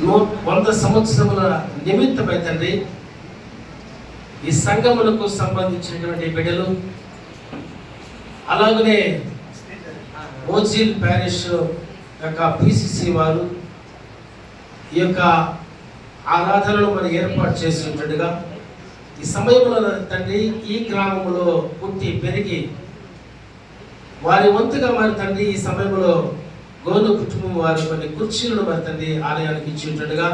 100 సంవత్సరముల నిమిత్తమై తండ్రి ఈ సంఘములకు సంబంధించినటువంటి బిడ్డలు, అలాగనే ఓజిల్ ప్యారిష్ యొక్క పిసిసి వారు ఈ యొక్క ఆరాధనలు మనం ఏర్పాటు చేసి ఉంటుండగా ఈ సమయంలో తండ్రి ఈ గ్రామంలో పుట్టి పెరిగి వారి వంతుగా మరి తండ్రి ఈ సమయంలో గోను కుటుంబం వారు కొన్ని కుర్చీలను మరి తండ్రి ఆలయానికి ఇచ్చి ఉంటుండగా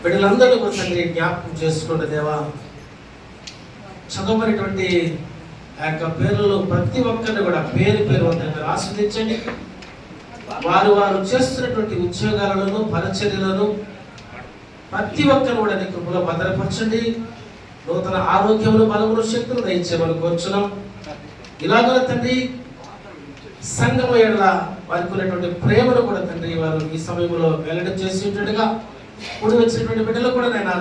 బిడ్డలందరూ కూడా తండ్రి జ్ఞాపకం చేసుకున్న దేవా, చదవనటువంటి ఆ యొక్క పేర్లలో ప్రతి ఒక్కరిని కూడా పేరు పేరు మీరు ఆస్వాదించండి. వారు చేస్తున్నటువంటి ఉద్యోగాలను పరిచర్యలను ప్రతి ఒక్కరు కూడా నీ కృపలో భద్రపరచండి. నూతన ఆరోగ్యములు, బలములు, శక్తులు దయచేయమని కోరుచున్నాం. ఇలాగ తండ్రి సంఘం ఏళ్ళ వారికి ఉన్నటువంటి ప్రేమను కూడా తండ్రి వారు ఈ సమయంలో వెల్లడి చేసి ఉంటుండగా కూడి వచ్చినటువంటి బిడ్డలు కూడా నేను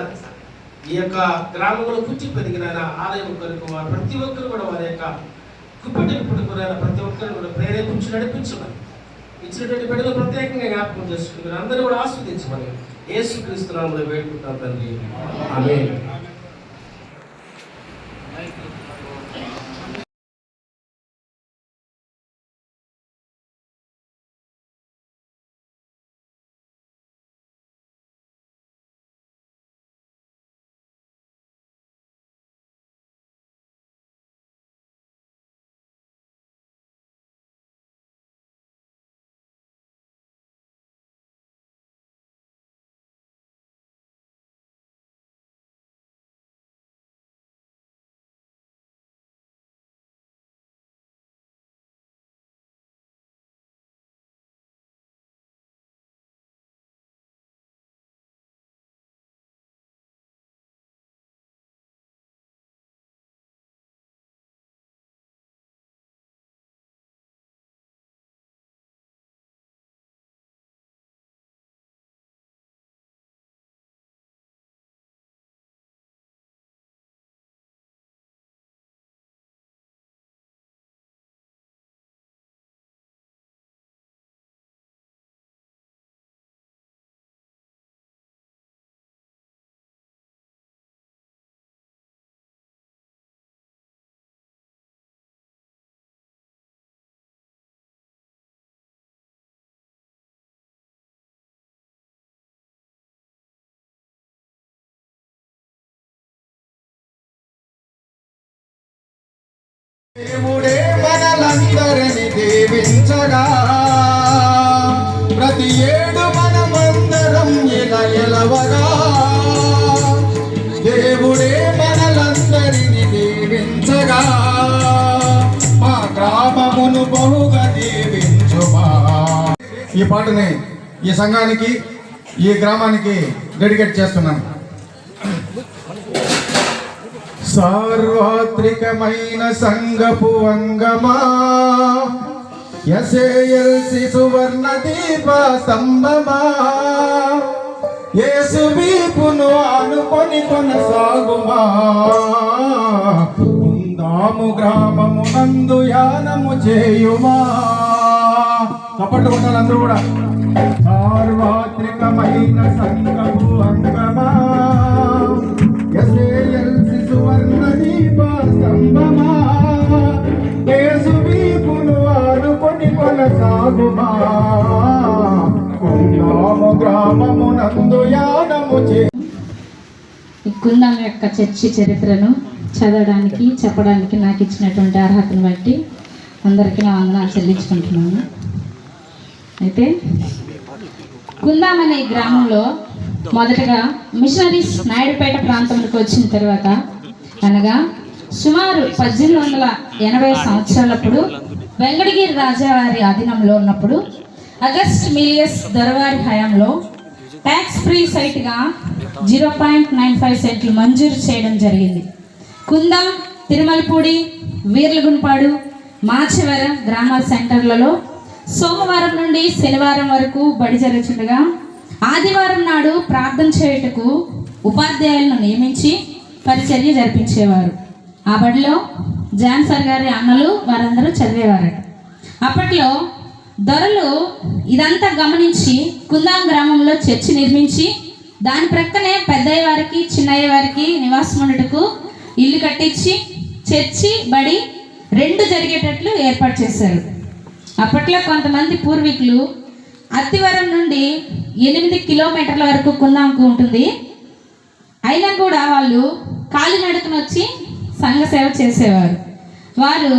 ఈ యొక్క గ్రామంలో పుట్టి పెరిగిన ఆలయం కొరకు వారు ప్రతి ఒక్కరు కూడా వారి యొక్క కుప్పటిని పుట్టుకున్న ప్రతి ఒక్కరు కూడా ప్రేరేపించి నడిపించమని ఇచ్చినటువంటి బిడ్డలు ప్రత్యేకంగా జ్ఞాపకం చేసుకుంటున్నారు. అందరూ కూడా ఆస్వాదించమని యేసుక్రీస్తు నామములో వేడుకుంటాం తండ్రి, ఆమేన్. దేవుడే మనలందరిని దీవించగా ప్రతి ఏడు మనమందరం ఇలా ఎలవగా దేవుడే మనలందరిని దీవించగా మా గ్రామమును బహుగా దీవించుమా. ఈ పాటని ఈ సంఘానికి, ఈ గ్రామానికి డెడికేట్ చేస్తున్నాను. సార్వత్రికమైన సంఘపు అంగమా, ఎస్ఏఎల్సి సువర్ణ దీప స్తంభమా, యేసు వీపును ఆనుకొని కొనసాగుమా. ఉందాము గ్రామము నందు యానము చేయుమా. చప్పట్లు కొట్టాలి అందరూ కూడా. సార్వత్రికమైన సంఘపు అంగమా, ఎస్ఏఎల్సి సువర్ణ దీప స్తంభమా, యేసు వీపును ఆనుకొని కొనసాగుమా. ఉందాము గ్రామము నందు యానము చేయుమా. కుందాం యొక్క చర్చి చరిత్రను చదవడానికి, చెప్పడానికి నాకు ఇచ్చినటువంటి అర్హతను బట్టి అందరికీ నా వందనాలు చెల్లించుకుంటున్నాను. అయితే కుందాం అనే గ్రామంలో మొదటగా మిషనరీస్ నాయుడుపేట ప్రాంతంలోకి వచ్చిన తర్వాత, అనగా సుమారు 1880 సంవత్సరాలప్పుడు వెంకటగిరి రాజావారి ఆధీనంలో ఉన్నప్పుడు అగస్ట్ మిలియస్ దొరవారి హయాంలో ట్యాక్స్ ఫ్రీ సైట్గా 0.95 సెంట్లు మంజూరు చేయడం జరిగింది. కుందాం, తిరుమలపూడి, వీర్లగుంపాడు, మాచవరం గ్రామాల సెంటర్లలో సోమవారం నుండి శనివారం వరకు బడి జరుగుతుండగా ఆదివారం నాడు ప్రార్థన చేయుటకు ఉపాధ్యాయులను నియమించి పరిచర్య జరిపించేవారు. ఆ బడిలో జాన్సర్ గారి అన్నలు వారందరూ చదివేవారట. అప్పట్లో దొరలు ఇదంతా గమనించి కుందాం గ్రామంలో చర్చి నిర్మించి దాని ప్రక్కనే పెద్దయ్య వారికి చిన్నయ్య వారికి నివాసం ఉండటకు ఇల్లు కట్టించి చర్చి బడి రెండు జరిగేటట్లు ఏర్పాటు చేశారు. అప్పట్లో కొంతమంది పూర్వీకులు అత్తివరం నుండి 8 కిలోమీటర్ల వరకు కుందాంకు ఉంటుంది. అయినా కూడా వాళ్ళు కాలినడకన వచ్చి సంఘ సేవ చేసేవారు. వారు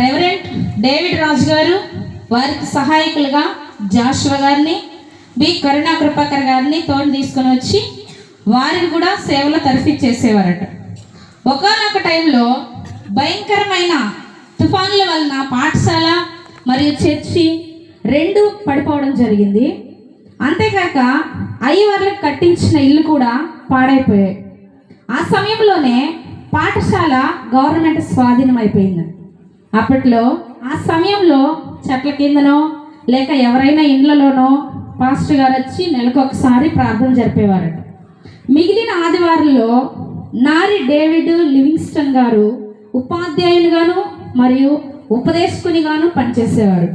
రెవరెంట్ డేవిడ్ రాజు గారు, వారికి సహాయకులుగా జాషువా గారిని, బి కరుణా కృపాకర్ గారిని తోడు తీసుకొని వచ్చి వారిని కూడా సేవలో తరఫిచ్చేసేవారట. ఒకానొక టైంలో భయంకరమైన తుఫానుల వలన పాఠశాల మరియు చర్చి రెండు పడిపోవడం జరిగింది. అంతేకాక అయ్యవార్లకు కట్టించిన ఇల్లు కూడా పాడైపోయాయి. ఆ సమయంలోనే పాఠశాల గవర్నమెంట్ స్వాధీనం అయిపోయింది. అప్పట్లో ఆ సమయంలో చెట్ల కిందనో లేక ఎవరైనా ఇండ్లలోనో పాస్టర్ గారు వచ్చి నెలకు ఒకసారి ప్రార్థన జరిపేవారట. మిగిలిన ఆదివారంలో నారి డేవిడ్ లివింగ్స్టన్ గారు ఉపాధ్యాయులుగాను మరియు ఉపదేశకునిగాను పనిచేసేవారు.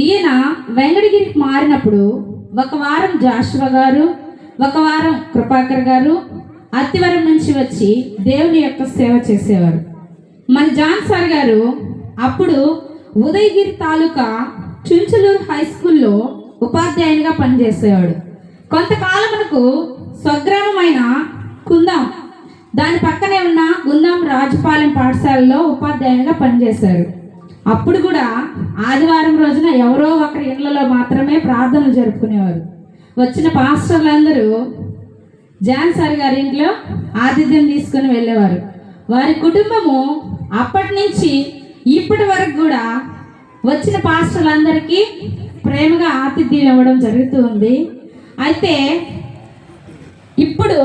ఈయన వెంకటగిరికి మారినప్పుడు ఒక వారం జాషువా గారు, ఒక వారం కృపాకర్ గారు అత్తివరం నుంచి వచ్చి దేవుని యొక్క సేవ చేసేవారు. మన జాన్ సార్ గారు అప్పుడు ఉదయగిరి తాలూకా చుంచులూరు హై స్కూల్లో ఉపాధ్యాయునిగా పనిచేసేవాడు. కొంతకాలమునకు స్వగ్రామమైన కుందాం దాని పక్కనే ఉన్న గుందాం రాజుపాలెం పాఠశాలలో ఉపాధ్యాయునిగా పనిచేశారు. అప్పుడు కూడా ఆదివారం రోజున ఎవరో ఒకరి ఇళ్లలో మాత్రమే ప్రార్థనలు జరుపుకునేవారు. వచ్చిన పాస్టర్లందరూ జాన్ సార్ గారి ఇంట్లో ఆతిథ్యం తీసుకుని వెళ్ళేవారు. వారి కుటుంబము అప్పటి నుంచి ఇప్పటి వరకు కూడా వచ్చిన పాస్టర్లందరికీ ప్రేమగా ఆతిథ్యం ఇవ్వడం జరుగుతూ ఉంది. అయితే ఇప్పుడు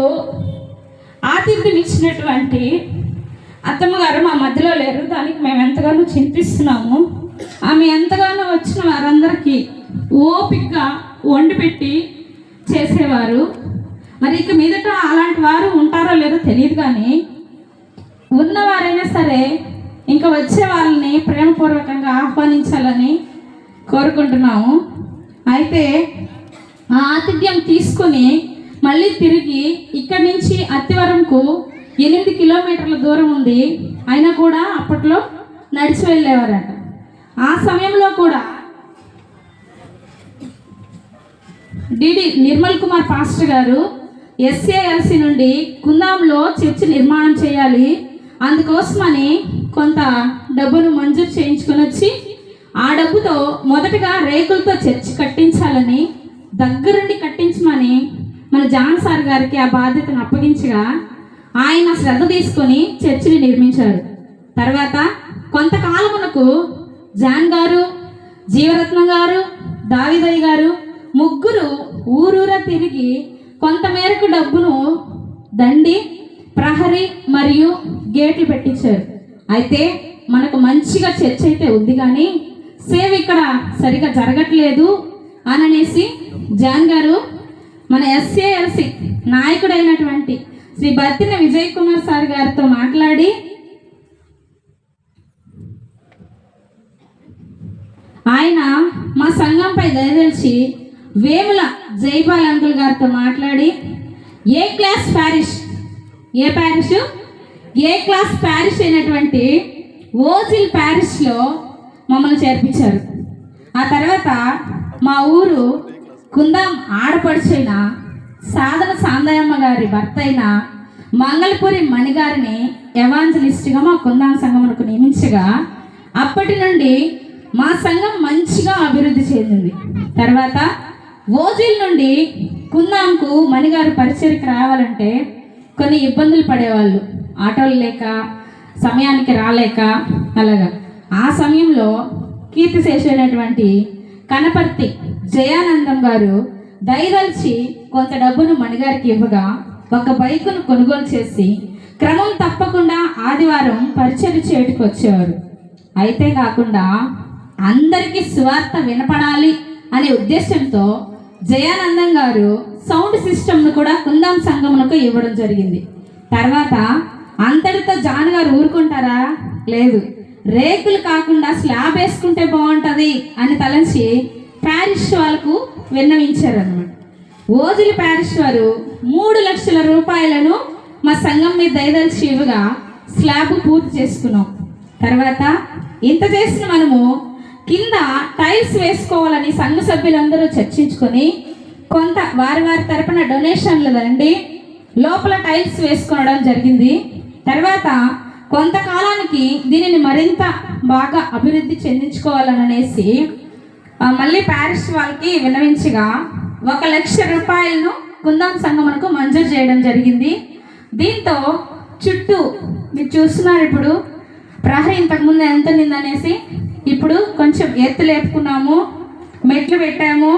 ఆతిథ్యం ఇచ్చినటువంటి అత్తమ్మగారు మా మధ్యలో లేరు. దానికి మేము ఎంతగానో చింతిస్తున్నాము. ఆమె ఎంతగానో వచ్చిన వారందరికీ ఓపికగా వండి పెట్టి చేసేవారు. మరి ఇక మీదట అలాంటి వారు ఉంటారో లేదో తెలియదు, కానీ ఉన్నవారైనా సరే ఇంకా వచ్చే వాళ్ళని ప్రేమపూర్వకంగా ఆహ్వానించాలని కోరుకుంటున్నాము. అయితే ఆ ఆతిథ్యం తీసుకొని మళ్ళీ తిరిగి ఇక్కడి నుంచి అత్తివరంకు 8 కిలోమీటర్ల దూరం ఉంది. అయినా కూడా అప్పట్లో నడిచి వెళ్ళేవారట. ఆ సమయంలో కూడా డిడి నిర్మల్ కుమార్ పాస్టర్ గారు ఎస్ఏఎల్సి నుండి కుందాంలో చర్చి నిర్మాణం చేయాలి, అందుకోసమని కొంత డబ్బును మంజూరు చేయించుకొని వచ్చి ఆ డబ్బుతో మొదటగా రేకులతో చర్చి కట్టించాలని దగ్గరుండి కట్టించమని మన జాన్ సార్ గారికి ఆ బాధ్యతను అప్పగించగా ఆయన శ్రద్ధ తీసుకొని చర్చిని నిర్మించారు. తర్వాత కొంతకాలమునకు జాన్ గారు, జీవరత్నం గారు, దావిదయ్య గారు ముగ్గురు ఊరూరా తిరిగి కొంతమేరకు డబ్బును దండి, ప్రహరీ మరియు గేట్లు పెట్టించారు. అయితే మనకు మంచిగా చర్చ్ అయితే ఉంది, కానీ సేవ ఇక్కడ సరిగా జరగట్లేదు అననేసి జాన్ గారు మన ఎస్ఏఎల్సి నాయకుడైనటువంటి శ్రీ బత్తిన విజయ్ కుమార్ సార్ గారితో మాట్లాడి ఆయన మా సంఘంపై దయదలిచి వేముల జైపాల్ అంకుల్ గారితో మాట్లాడి ఏ క్లాస్ ప్యారిష్ అయినటువంటి ఓజిల్ ప్యారిష్లో మమ్మల్ని చేర్పించారు. ఆ తర్వాత మా ఊరు కుందాం ఆడపడుచైన సాధన సాందయమ్మ గారి భర్త అయిన మంగళపురి మణిగారిని ఎవాంజలిస్ట్గా మా కుందాం సంఘమునకు నియమించగా అప్పటి నుండి మా సంఘం మంచిగా అభివృద్ధి చెందింది. తర్వాత ఓజిల్ నుండి కుందాంకు మణిగారు పరిచయకి రావాలంటే కొన్ని ఇబ్బందులు పడేవాళ్ళు, ఆటోలు లేక, సమయానికి రాలేక అలాగా. ఆ సమయంలో కీర్తిశేషమైనటువంటి కనపర్తి జయానందం గారు దయదలిచి కొంత డబ్బును మణిగారికి ఇవ్వగా ఒక బైకును కొనుగోలు చేసి క్రమం తప్పకుండా ఆదివారం పరిచయం చేయడానికి వచ్చేవారు. అయితే కాకుండా అందరికీ సువార్త వినపడాలి అనే ఉద్దేశంతో జయానందం గారు సౌండ్ సిస్టమ్ను కూడా కుందాం సంఘమునకు ఇవ్వడం జరిగింది. తర్వాత అంతటితో జాన్ గారు ఊరుకుంటారా? లేదు. రేకులు కాకుండా స్లాబ్ వేసుకుంటే బాగుంటుంది అని తలంచి ప్యారిష్ వాళ్ళకు విన్నవించారు అన్నమాట. ఓజిలి ప్యారిష్ వారు 3 లక్షల రూపాయలను మా సంఘం మీద దయదలిచి ఇవ్వగా స్లాబ్ పూర్తి చేసుకున్నాం. తర్వాత ఇంత చేసిన మనము కింద టైల్స్ వేసుకోవాలని సంఘ సభ్యులందరూ చర్చించుకొని కొంత వారి తరపున డొనేషన్లు రండి లోపల టైల్స్ వేసుకోవడం జరిగింది. తర్వాత కొంతకాలానికి దీనిని మరింత బాగా అభివృద్ధి చెందించుకోవాలనేసి మళ్ళీ ప్యారిష్ వాళ్ళకి విన్నవించగా 1 లక్ష రూపాయలను కుందాం సంఘమునకు మంజూరు చేయడం జరిగింది. దీంతో చుట్టూ మీరు చూస్తున్నారు, ఇప్పుడు ప్రహరీ ఇంతకుముందు ఎంత నిందనేసి ఇప్పుడు కొంచెం ఎత్తు లేపుకున్నాము, మెట్లు పెట్టాము,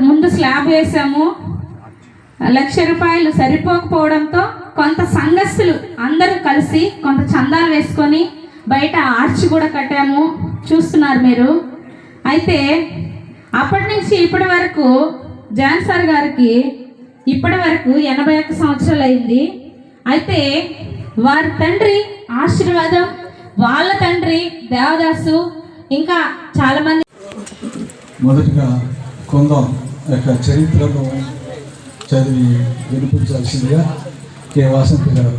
ముందు స్లాబ్ వేసాము. 1 లక్ష రూపాయలు సరిపోకపోవడంతో కొంత సంఘస్థులు అందరూ కలిసి కొంత చందాలు వేసుకొని బయట ఆర్చ్ కూడా కట్టాము, చూస్తున్నారు మీరు. అయితే అప్పటి నుంచి ఇప్పటి వరకు జాన్ సార్ గారికి ఇప్పటి వరకు 81 సంవత్సరాలు అయింది. అయితే వారి తండ్రి ఆశీర్వాదం, వాళ్ళ తండ్రి దేవదాసు, ఇంకా చాలామంది. మొదటిగా కుందాం యొక్క చరిత్రను చదివి వినిపించాల్సిందిగా కె వాసంతి గారు.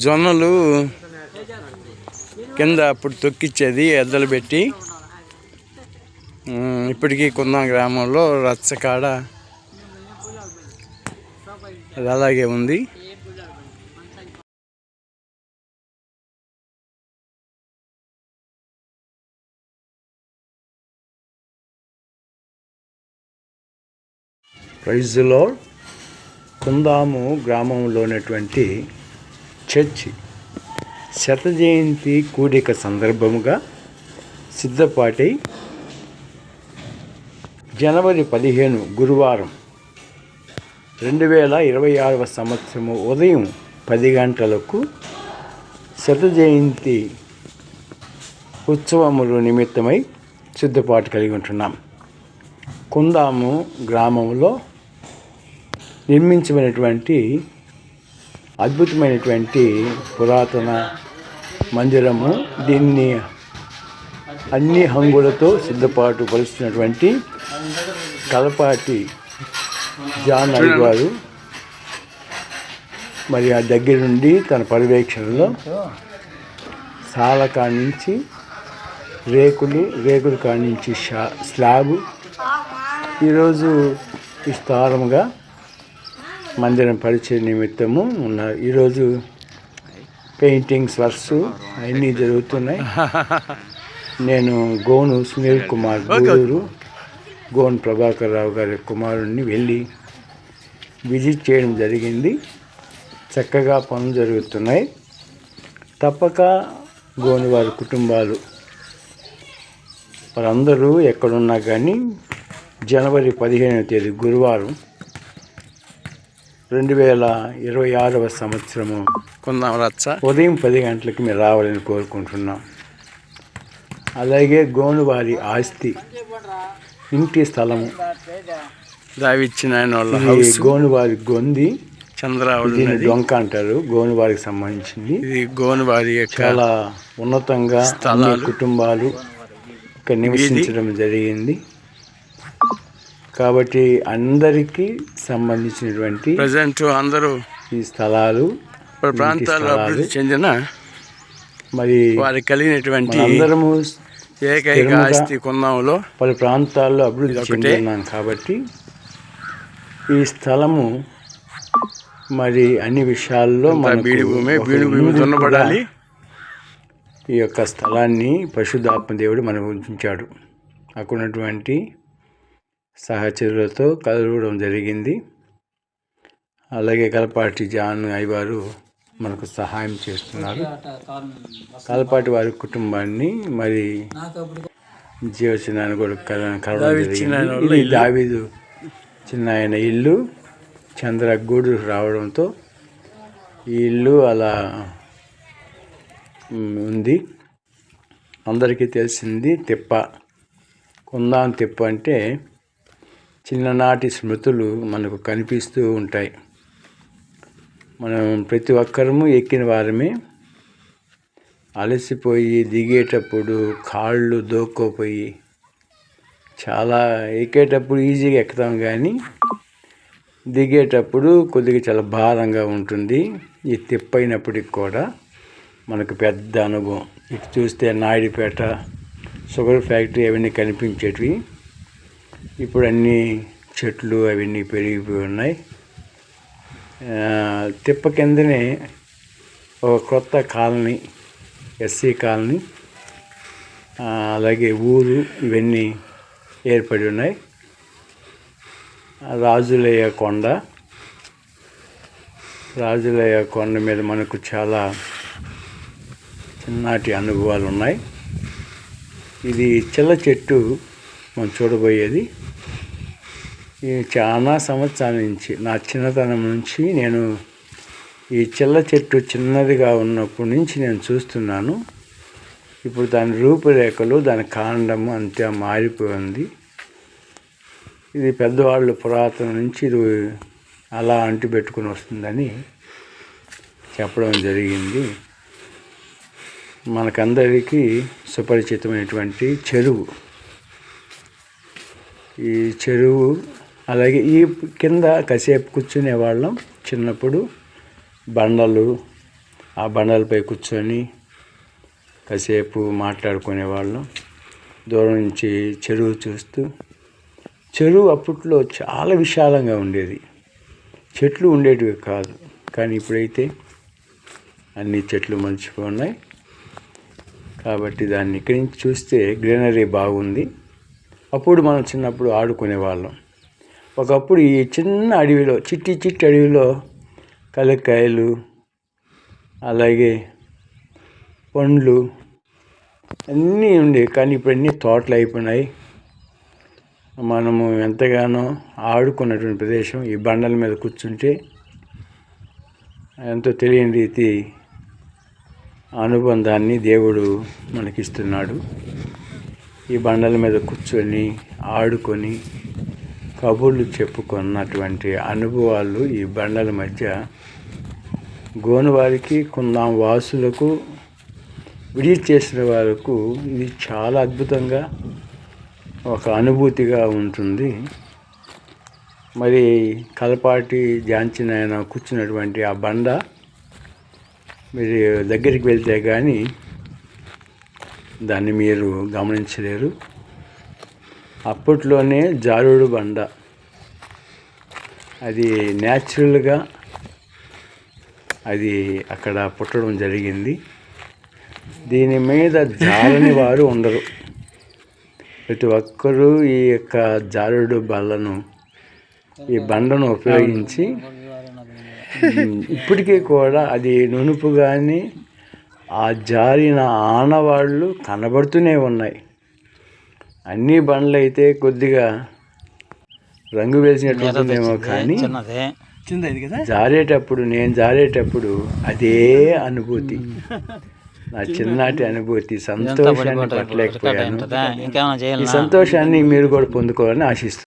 జొన్నలు కింద అప్పుడు తొక్కిచ్చేది ఎద్దలు పెట్టి. ఇప్పటికీ కుందాం గ్రామంలో రచ్చకాడ అది అలాగే ఉంది. Praise lord. కుందాము గ్రామంలో ఉన్నటువంటి చర్చి శత జయంతి కూడిక సందర్భముగా సిద్ధపాటై జనవరి 15 గురువారం 2026వ సంవత్సరము ఉదయం 10 గంటలకు శత జయంతి ఉత్సవముల నిమిత్తమై సిద్ధపాటు కలిగి ఉంటున్నాం. కుందాము గ్రామంలో నిర్మించబడినటువంటి అద్భుతమైనటువంటి పురాతన మందిరము. దీన్ని అన్ని హంగులతో సిద్ధపాటు పరుస్తున్నటువంటి కలపాటి జాన్ గారు మరి ఆ దగ్గర నుండి తన పర్యవేక్షణలో సాల కానించి రేకుల కానించి స్లాబు ఈరోజు విస్తారముగా మందిరం పరిచయ నిమిత్తము ఉన్నారు. ఈరోజు పెయింటింగ్స్ వర్క్స్ అన్నీ జరుగుతున్నాయి. నేను గోను సునీల్ కుమార్ గూడూరు, గోను ప్రభాకర్ రావు గారి కుమారుడిని వెళ్ళి విజిట్ చేయడం జరిగింది. చక్కగా పనులు జరుగుతున్నాయి. తప్పక గోను వారి కుటుంబాలు వారందరూ ఎక్కడున్నా కానీ జనవరి 15వ తేదీ గురువారం 2026వ సంవత్సరము కుందాం రచ్చ ఉదయం 10 గంటలకి మీరు రావాలని కోరుకుంటున్నాం. అలాగే గోను వారి ఆస్తి ఇంటి స్థలము దావిచ్చిన గోను వారి గొంది చంద్రావళి డొంక అంటారు. గోను వారికి సంబంధించింది. ఇది గోను వారి చాలా ఉన్నతంగా కుటుంబాలు ఇక్కడ నివసించడం జరిగింది. కాబట్టి అందరికీ సంబంధించినటువంటి ప్రజెంట్ అందరూ ఈ స్థలాలు ప్రాంతాల్లో అభివృద్ధి చెందిన మరి వారికి కలిగినటువంటి అందరము ఏకైక ఆస్తి కుందాంలో పలు ప్రాంతాల్లో అభివృద్ధి చెందుతున్నాం. కాబట్టి ఈ స్థలము మరి అన్ని విషయాల్లో బీడు భూమి దున్నబడాలి. ఈ యొక్క స్థలాన్ని పరిశుద్ధాత్మ దేవుడు మనకు ఉంచాడు. అక్కడ ఉన్నటువంటి సహచరులతో కలవడం జరిగింది. అలాగే కలపాటి జాన్ అయ్యవారు మనకు సహాయం చేస్తున్నారు. కలపాటి వారి కుటుంబాన్ని మరి జీవచిన్నాయన కూడా కలవడం జరిగింది. దావీదు చిన్న ఆయన ఇల్లు చంద్రగూడు రావడంతో ఈ ఇల్లు అలా ఉంది. అందరికీ తెలిసింది తిప్ప. కుందాం తిప్ప అంటే చిన్ననాటి స్మృతులు మనకు కనిపిస్తూ ఉంటాయి. మనం ప్రతి ఒక్కరము ఎక్కిన వారమే. అలసిపోయి దిగేటప్పుడు కాళ్ళు దోక్కోపోయి చాలా ఎక్కేటప్పుడు ఈజీగా ఎక్కుతాం, కానీ దిగేటప్పుడు కొద్దిగా చాలా భారంగా ఉంటుంది. ఈ తిప్పైనప్పటికి కూడా మనకు పెద్ద అనుభవం. ఇటు చూస్తే నాయుడుపేట షుగర్ ఫ్యాక్టరీ అవన్నీ కనిపించేటివి. ఇప్పుడు అన్నీ చెట్లు అవన్నీ పెరిగిపోయి ఉన్నాయి. తిప్ప కిందనే ఒక కొత్త కాలనీ, ఎస్సీ కాలనీ, అలాగే ఊరు ఇవన్నీ ఏర్పడి ఉన్నాయి. రాజులయ్య కొండ మీద మనకు చాలా చిన్నటి అనుభవాలు ఉన్నాయి. ఇది చిల్ల చెట్టు మనం చూడబోయేది. ఇది చాలా సంవత్సరాల నుంచి, నా చిన్నతనం నుంచి నేను ఈ చిల్ల చెట్టు చిన్నదిగా ఉన్నప్పటి నుంచి నేను చూస్తున్నాను. ఇప్పుడు దాని రూపురేఖలు, దాని కాండము అంతా మారిపోయింది. ఇది పెద్దవాళ్ళు పురాతన నుంచి ఇది అలా అంటిపెట్టుకుని వస్తుందని చెప్పడం జరిగింది. మనకందరికీ సుపరిచితమైనటువంటి చెరువు. ఈ చెరువు, అలాగే ఈ కింద కాసేపు కూర్చునేవాళ్ళం చిన్నప్పుడు. బండలు, ఆ బండలపై కూర్చొని కాసేపు మాట్లాడుకునేవాళ్ళం. దూరం నుంచి చెరువు చూస్తూ. చెరువు అప్పట్లో చాలా విశాలంగా ఉండేది, చెట్లు ఉండేటివి కాదు. కానీ ఇప్పుడైతే అన్ని చెట్లు మలిచిపోయి కాబట్టి దాన్ని ఇక్కడి నుంచి చూస్తే గ్రీనరీ బాగుంది. అప్పుడు మనం చిన్నప్పుడు ఆడుకునేవాళ్ళం. ఒకప్పుడు ఈ చిన్న అడవిలో, చిట్టి అడవిలో కలక్కాయలు, అలాగే పండ్లు అన్నీ ఉండేవి. కానీ ఇప్పుడు అన్నీ తోటలు అయిపోయినాయి. మనము ఎంతగానో ఆడుకున్నటువంటి ప్రదేశం. ఈ బండల మీద కూర్చుంటే ఎంతో తెలియని రీతి అనుబంధాన్ని దేవుడు మనకిస్తున్నాడు. ఈ బండల మీద కూర్చొని ఆడుకొని కబుర్లు చెప్పుకున్నటువంటి అనుభవాలు ఈ బండల మధ్య గోనువారికి, కుందాం వాసులకు, విడిచి చేసిన వారికి ఇది చాలా అద్భుతంగా ఒక అనుభూతిగా ఉంటుంది. మరి కలపాటి జాన్సన్ ఆయన కూర్చున్నటువంటి ఆ బండ మీరు దగ్గరికి వెళ్తే కానీ దాన్ని మీరు గమనించలేరు. అప్పట్లోనే జారుడు బండ, అది న్యాచురల్గా అది అక్కడ పుట్టడం జరిగింది. దీని మీద జారని వారు ఉండరు. ప్రతి ఒక్కరూ ఈ యొక్క జారుడు బల్లను, ఈ బండను ఉపయోగించి ఇప్పటికీ కూడా అది నునుపు కానీ ఆ జారిన ఆనవాళ్ళు కనబడుతూనే ఉన్నాయి. అన్ని బండ్లు అయితే కొద్దిగా రంగు వేసినట్టుంటుందేమో, కానీ నేను జారేటప్పుడు అదే అనుభూతి, నా చిన్నటి అనుభూతి, సంతోషాన్ని పట్టలేకపోయాను. ఈ సంతోషాన్ని మీరు కూడా పొందుకోవాలని ఆశిస్తున్నాను.